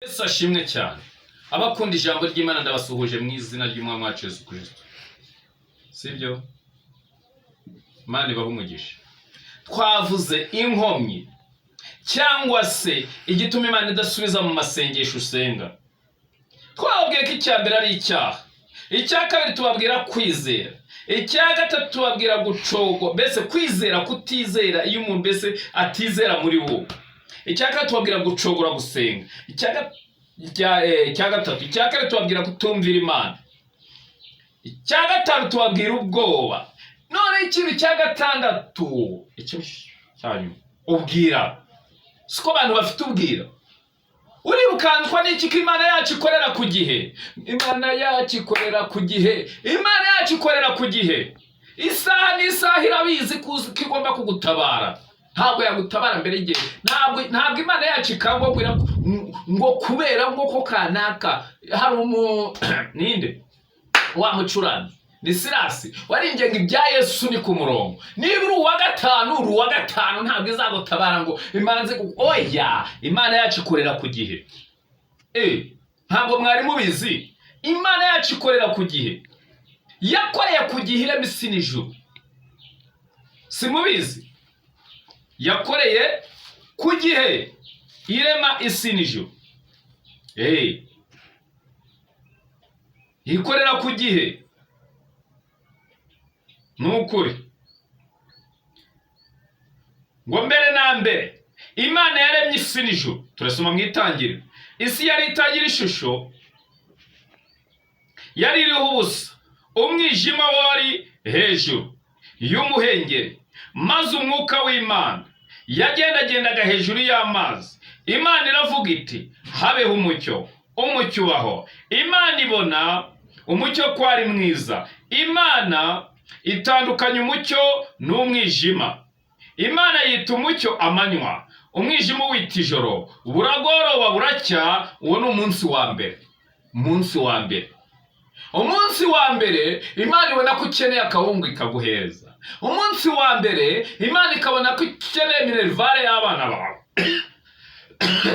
Yesu ashimwe cyane. Abakunda ijambo ry'Imana ndabasuhuje mu izina ry'Umwami wacu Yesu Kristo. Sibyo? Imana ibahe umugisha. Twavuze inkomyi cyangwa se igituma Imana idasubiza mu masengesho usenga. Twababwiye ko icya mbere ari icyaha. Icya kabiri tubabwira kwizera. Icya gatatu tubabwira gucogo. Mbese kwizera kutizera iyo umuntu mbese atizera muri wowe. Icya gatatu tubabwira gucogora gusenga. Icya gatatu. Icya kane tubabwira kutumvira Imana. Icya gatanu tubabwira ubwoba. None ikintu cya gatandatu icyo cyanyu ubwira. Siko abantu bafite ubwira. Uribukandwa n'iki ko Imana yacu ikorera ku gihe. Imana yacu ikorera ku gihe. Imana yacu ikorera ku gihe. Isaha n'isaha irabizi ko igomba kugutabara. Ntabwo yagutabara mbere y'igihe. Ntabwo Imana yacu ikangwa ngo kubera ko kanaka hari ninde wa mucuranzi ni Sirasi waringenga ibya Yesu ni ku murongo. Niba uri uwa gatanu ntabwo izagutabara ngo imanze oya. Imana yacu ikorera ku gihe. Ntabwo mwari mubizi. Imana yacu ikorera ku gihe. Yakoreye ku gihe irema isi n'ijuru. Simubizi? Yakoreye ku gihe irema isi n'ijuru. Ikorera ku gihe. Nukuri ngo mbere na mbere Imana yaremye isi n'ijuru. Turasoma mu Itangiriro. Isi yari itagira ishusho, yari iriho ubusa, umwijima wari hejuru y'umuhengeri, maze umwuka w'Imana yagendagendaga hejuru y'amazi. Imana iravuga iti habeho umucyo. Umucyo ubaho. Imana ibona umucyo ko ari mwiza. Imana itandukanya umucyo n'umwijima. Imana yita umucyo amanywa, umwijima wita ijoro. Buragoroba buracya. Uwo ni umunsi wa mbere. Umunsi wa mbere Imana ibona ko ukeneye akawungu ikaguhereza. Umunsi wa mbere Imana ikabona ko ukeneye minerivare y'abana bawe.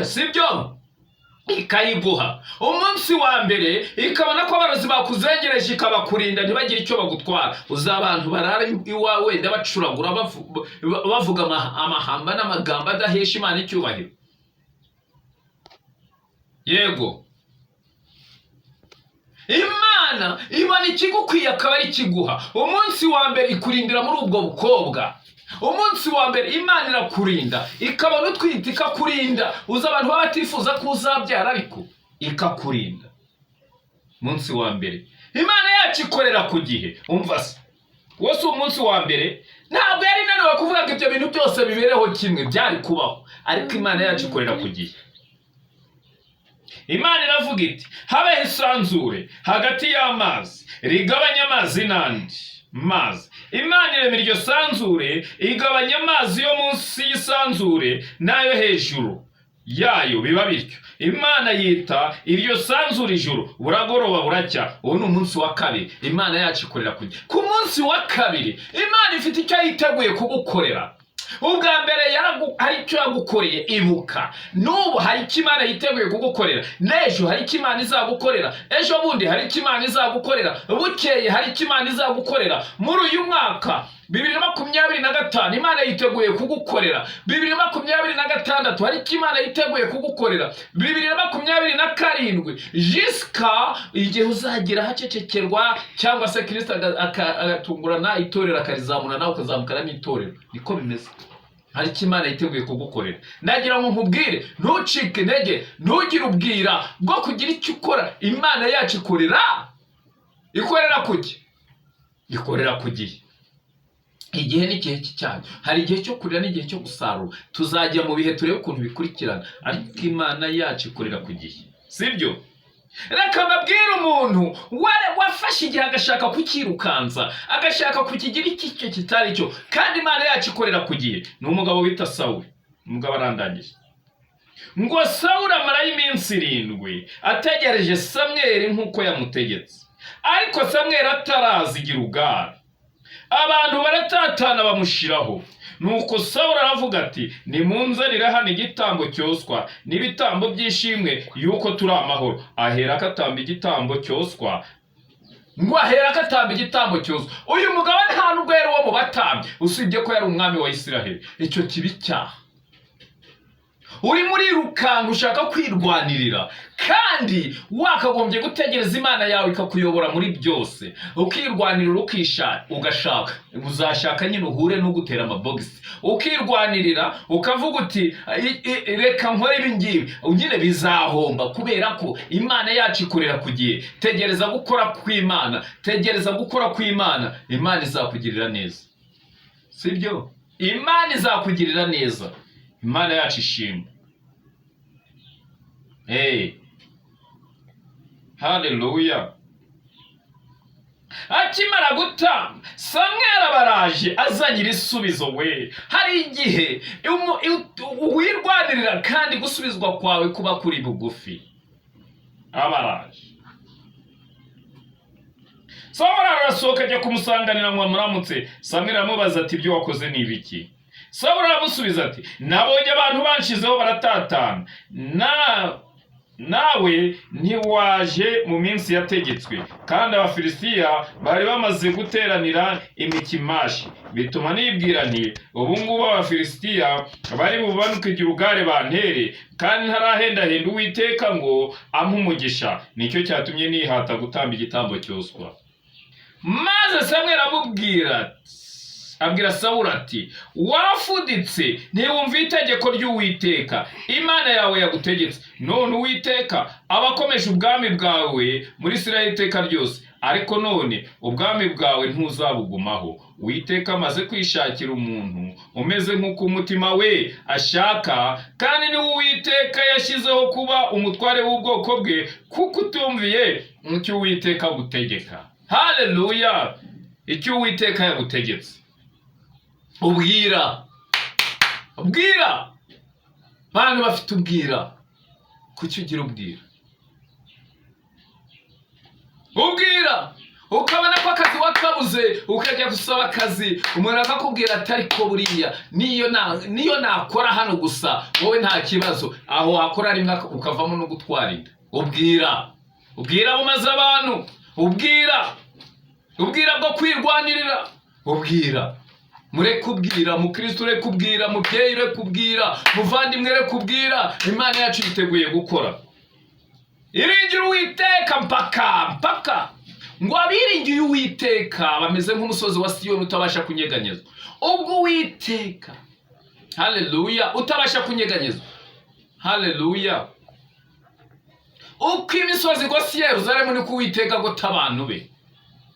Sibyo? Ikayiguha. Umunsi wa mbere ikabona ko abarozi bakuzengereje ikabakurinda ntibagire icyo bagutwara. Uzabantu barara iwawe wenda bacuragura bavuga amahamba n'amagambo adahesha Imana icyubahiro. Yego. Imana ibona ikigukwiye akaba ari ikiguha. Umunsi wa mbere ikurindira muri ubwo bukobwa. Umunsi wa mbere Imana irakurinda, ikabona utwite ikakurinda. Uza abantu baba batifuza ko uzabyara ariko ikakurinda. Umunsi wa mbere Imana yacu ikorera ku gihe. Umva se, wose umunsi wa mbere ntabwo yari naniwe kuvuga ko ibyo bintu byose bibereho kimwe byari kubaho, ariko Imana yacu ikorera ku gihe. Imana iravuga iti habeho isanzure hagati y'amazi, rigabanya amazi n'andi mazi. Imana irema iryo sanzure, igabanya amazi yo munsi y'isanzure n'ayo hejuru yayo, biba bityo. Imana yita iryo sanzure ijuru. Buragoroba buracya. Uwo ni umunsi wa kabiri. Imana yacu ikorera ku gihe. Ku munsi wa kabiri Imana ifite icyo yiteguye kugukorera. Ubwa mbere hari icyo yagukoreye, ibuka. N'ubu hari icyo Imana yiteguye kugukorera. N'ejo hari icyo Imana izagukorera. Ejo bundi hari icyo Imana izagukorera. Bukeye hari icyo Imana izagukorera. Muri uyu mwaka 2025 Imana yiteguye kugukorera. 2026 hari icyo Imana yiteguye kugukorera. 2027 jiska igihe uzagira hacecekerwa cyangwa se Kristo agatungurana itorero akarizamuna nawe ukazamukana n'itorero. Niko bimeze. Hari icyo Imana yiteguye kugukorera. Nagira ngo nkubwire ntucike intege, ntugire ubwira bwo kugira icyo ukora. Imana yacu ikorera ku gihe. Ikorera ku gihe. Igihe n'igihe cy'icyanyu. Hari igihe cyo kurira n'igihe cyo gusarura. Tuzajya mu bihe turebe ukuntu bikurikirana, ariko Imana yacu ikorera ku gihe. Sibyo? Reka mbabwire umuntu wafashe igihe agashaka kukirukanza, agashaka kukigira icyo kitari cyo, kandi Imana yacu ikorera ku gihe. Ni umugabo wita Sawuli. Umugabo arandangije ngo Sawuli amarayo iminsi 7 ategereje Samweli nk'uko yamutegetse. Ariko Samweli ataraza i Gilugari, abantu baratatana bamushiraho, nuko Sawuli aravuga ati nimunzanire hano igitambo cyoswa n'ibitambo by'ishimwe yuko turi amahoro. Ahera akatamba igitambo cyoswa, ngo ahera akatamba igitambo cyoswa. Uyu mugabo nta nubwo yari uwo mu batambyi, usibye ko yari umwami wa Isiraheli. Icyo kibi cyaha urimo urirukanga ushaka kwirwanirira, kandi wakagombye gutegereza Imana yawe ikakuyobora muri byose. Ukirwanirira ugashaka, uzashaka nyine uhure n'ugutera amabogisi. Ukirwanirira ukavuga uti reka nkore ibi ngibi, nyine bizahomba, kubera ko Imana yacu ikorera ku gihe. Tegereza gukora kw'Imana, tegereza gukora kw'Imana, Imana izakugirira neza. Sibyo? Imana izakugirira neza. Imana yacu ishimwe. Haleluya. Akimara gutamba, Samweli abaraje azanye ibisubizo. We, hari igihe wirwanirira kandi gusubizwa kwawe kuba kuri bugufi. Abaraje, Sawuli arasohoka ajya kumusanganira ngo amuramutse. Samweli aramubaza ati ibyo wakoze ni ibiki? Sawuli aramusubiza ati nabonye abantu banshizeho baratatana, nawe ntiwaje mu minsi yategetswe, kandi Abafilisitiya bari bamaze guteranira i Mikimashi. Bituma nibwira nti ubu ngubu Abafilisitiya bari bubanuke Gilugari bantere, kandi ntarahendahenda Uwiteka ngo ampe umugisha. Nicyo cyatumye nihata gutamba igitambo cyoswa. Maze Samweli abwira Sawuli ati warafuditse, ntiwumva itegeko ry'Uwiteka Imana yawe yagutegetse. None Uwiteka abakomeje ubwami bwawe muri Isirayeli iteka ryose, ariko none ubwami bwawe ntuzabugumaho. Uwiteka amaze kwishakira umuntu umeze nk'uko umutima we ashaka, kandi ni Uwiteka yashyizeho kuba umutware w'ubwoko bwe, kuko utumviye icyo Uwiteka agutegeka. Haleluya. Icyo Uwiteka yagutegetse ubwira bantu bafite ubwira. Kuki ugira ubwira ukabona ko akazi wakabuze ukajya gusaba akazi, umuntu akakubwira ati ariko buriya niyo nakora hano gusa wowe nta kibazo, aho wakora rimwe ukavamo no gutwara inda. ubwira bumaze abantu, ubwira bwo kwirwanirira. Mureke kubwira, mukristo ureke kubwira, mubyeyi ureke kubwira, muvandimwe ureke kubwira. Imana yacu yiteguye gukora. Iringira Uwiteka mpaka. Ngo abiringiye Uwiteka bameze nk'umusozi wa Siyoni utabasha kunyeganyezwa. Ubwo Uwiteka, haleluya, utabasha kunyeganyezwa. Haleluya. Uko imisozi igose Yerusalemu niko Uwiteka agota abantu be.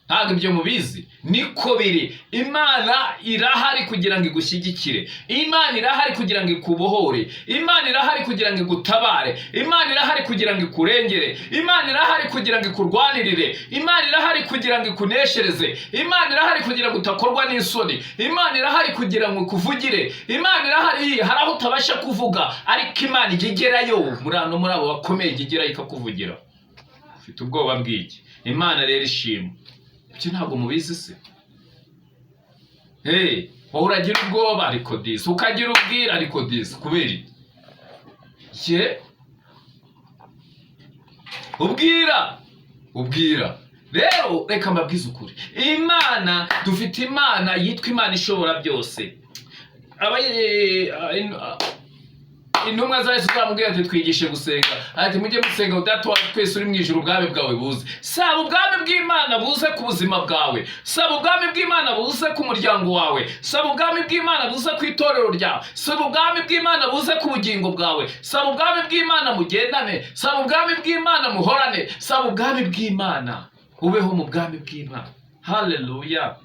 Ntabwo ibyo mubizi? Niko biri. Imana irahari kugira ngo igushyigikire. Imana irahari kugira ngo ikubohore. Imana irahari kugira ngo igutabare. Imana irahari kugira ngo ikurengere. Imana irahari kugira ngo ikurwanirire. Imana irahari kugira ngo ikuneshereze. Imana irahari kugira ngo utakorwa n'isoni. Imana irahari kugira ngo ikuvugire. Imana irahari, hari aho utabasha kuvuga, ariko Imana igerayo. Muri abo bakomeye igerayo ikakuvugira. Ufite ubwoba bw'iki? Imana rero ishimwe. Ibyo ntabwo mubizi se? Wowe uragira ubwoba ariko disi, ukagira ubwira ariko disi, kubera iki? Ubwira. Rero reka mbabwize ukuri. Imana, dufite Imana yitwa Imana ishobora byose. Intumwa za Yesu zamubwiye ati twigishe gusenga, ati mujye musenga Data wa twese uri mu ijuru, ubwami bwawe buze. Saba ubwami bw'Imana buze ku buzima bwawe. Saba ubwami bw'Imana buze ku muryango wawe. Saba ubwami bw'Imana buze ku itorero ryawe. Saba ubwami bw'Imana buze ku bugingo bwawe. Saba ubwami bw'Imana mugendane. Saba ubwami bw'Imana muhorane. Saba ubwami bw'Imana, ubeho mu bwami bw'Imana. Haleluya.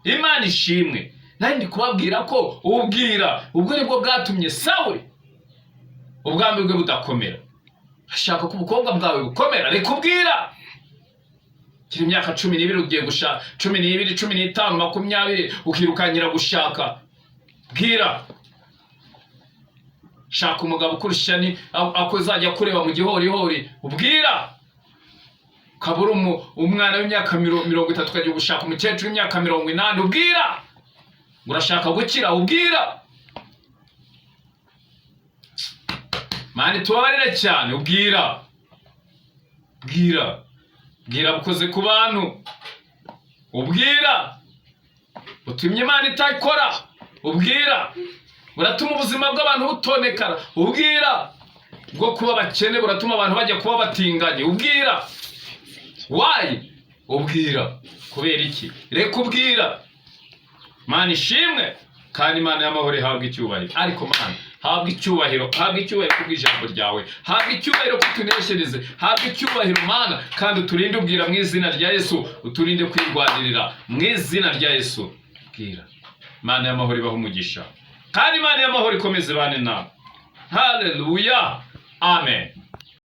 Imana ishimwe. Nari ndi kubabwira ko ubwira ubwo nibwo bwatumye Sawuli ubwami bwe budakomera. Ashaka ko ubukobwa bwawe bukomera, reka ubwira. Kiri imyaka 12 ugiye gushaka, 12, 15, 20, ukirukanyira gushaka. Bwira. Shaka umugabo ukurusha ni akozajya kureba mu gihorihori. Ubwira. Kabura umwana w'imyaka 30 ukajya gushaka umukecuru w'imyaka 80. Ubwira. ngo urashaka gukira, ubwira. Mani tubabarire cyane, ubwira. Bwira bukoze ku bantu. Ubwira utumye Imana itakora. Ubwira buratuma ubuzima bw'abantu butonekara. Ubwira bwo kuba bakene buratuma abantu bajya kuba batinganye. Ubwira. Why? Ubwira. Kubera iki? Reka ubwira. Mana ishimwe kandi Imana y'amahoro ihabwa icyubahiro. Ariko Mana habwa icyubahiro kubw'ijambo ryawe, habwa icyubahiro kutuneshereze, habwa icyubahiro Mana, kandi uturinde ubwira mu izina rya Yesu, uturinde kwirwanirira mu izina rya Yesu. Bwira. Mana y'amahoro ibaho umugisha, kandi Imana y'amahoro ikomeze bane nawe. Haleluya, amen.